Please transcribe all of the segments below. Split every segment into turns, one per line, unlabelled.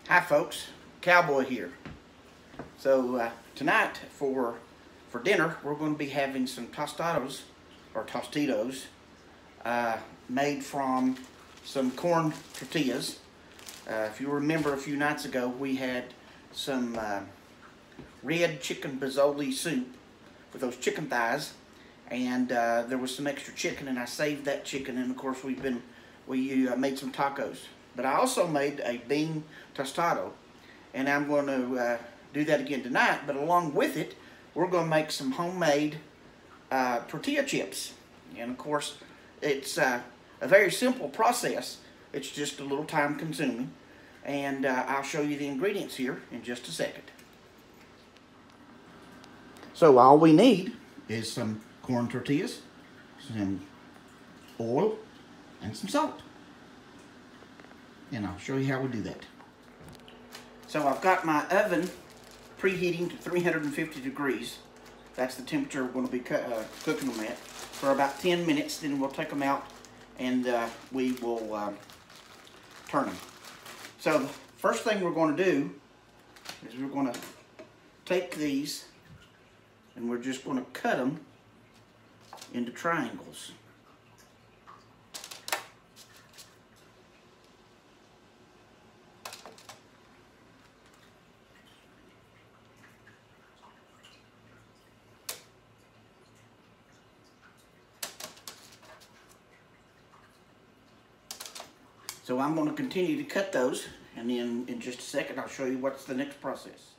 Hi folks, Cowboy here. So tonight for dinner we're going to be having some tostados or tostitos made from some corn tortillas. If you remember a few nights ago we had some red chicken pozole soup with those chicken thighs, and there was some extra chicken and I saved that chicken, and of course we made some tacos. But I also made a bean tostado, and I'm going to do that again tonight. But along with it, we're going to make some homemade tortilla chips. And of course, it's a very simple process. It's just a little time consuming. And I'll show you the ingredients here in just a second. So all we need is some corn tortillas, some oil, and some salt. And I'll show you how we do that. So I've got my oven preheating to 350 degrees. That's the temperature we're going to be cooking them at for about 10 minutes. Then we'll take them out and we will turn them. So the first thing we're going to do is we're going to take these and we're just going to cut them into triangles. So I'm going to continue to cut those, and then in just a second I'll show you what's the next process.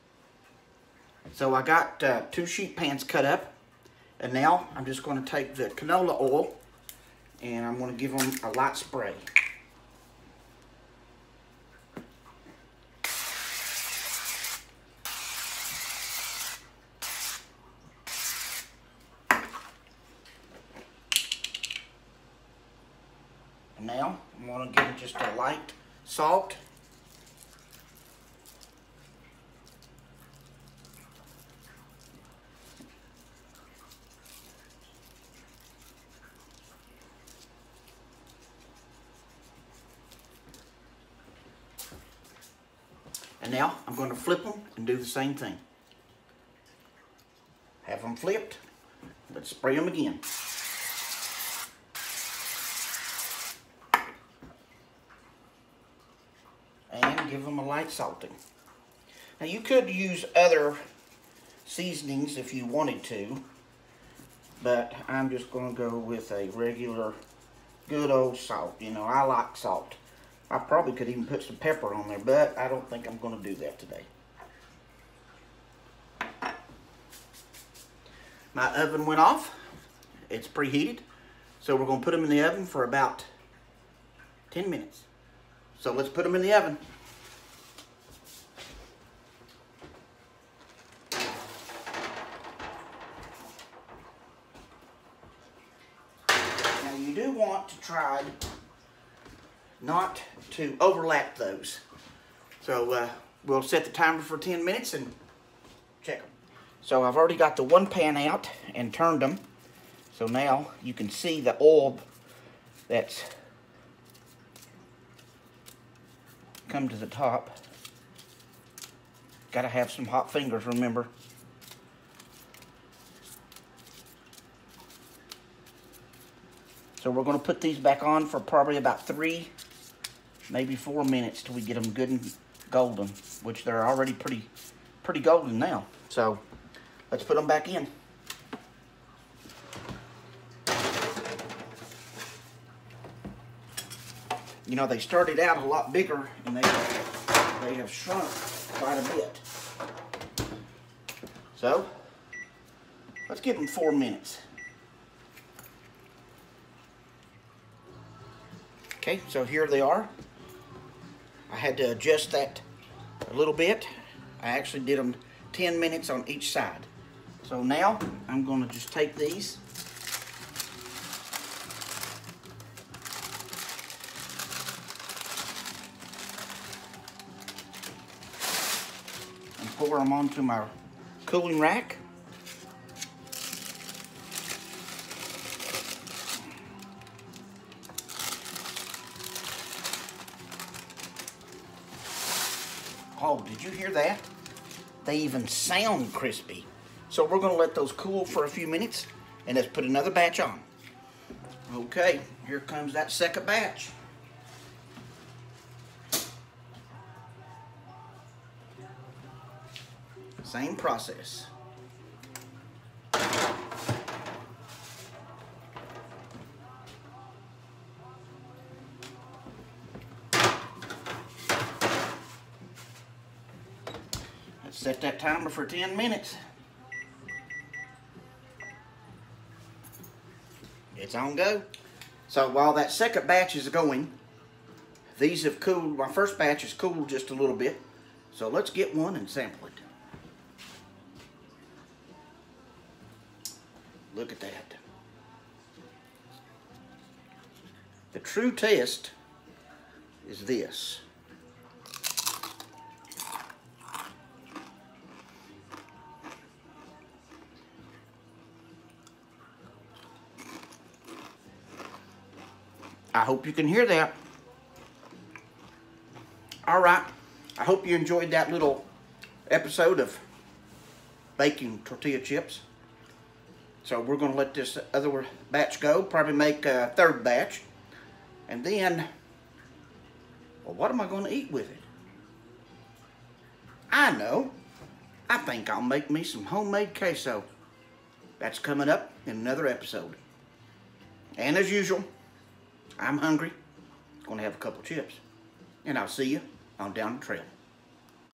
So I got 2 sheet pans cut up, and now I'm just going to take the canola oil and I'm going to give them a light spray. And now I'm going to give them just a light salt. And now I'm going to flip them and do the same thing. Have them flipped. Let's spray them again. And give them a light salting. Now you could use other seasonings if you wanted to, but I'm just going to go with a regular good old salt. You know, I like salt. I probably could even put some pepper on there, but I don't think I'm going to do that today. My oven went off. It's preheated. So we're going to put them in the oven for about 10 minutes. So let's put them in the oven. Now you do want to try not to overlap those. So we'll set the timer for 10 minutes and check them. So I've already got the one pan out and turned them. So now you can see the oil that's come to the top. Gotta have some hot fingers, remember. So we're gonna put these back on for probably about 3, maybe 4 minutes till we get them good and golden, which they're already pretty golden now. So let's put them back in. You know, they started out a lot bigger and they have shrunk quite a bit. So let's give them 4 minutes. Okay, so here they are. I had to adjust that a little bit. I actually did them 10 minutes on each side. So now I'm going to just take these and pour them onto my cooling rack. Oh, did you hear that? They even sound crispy. So we're gonna let those cool for a few minutes and let's put another batch on. Okay, here comes that second batch. Same process. Let's set that timer for 10 minutes. It's on go. So while that second batch is going, these have cooled. My first batch has cooled just a little bit. So let's get one and sample it. Look at that. The true test is this. I hope you can hear that. All right. I hope you enjoyed that little episode of baking tortilla chips. So we're going to let this other batch go, probably make a third batch. And then, well, what am I going to eat with it? I know. I think I'll make me some homemade queso. That's coming up in another episode. And as usual, I'm hungry. Going to have a couple chips. And I'll see you on down the trail.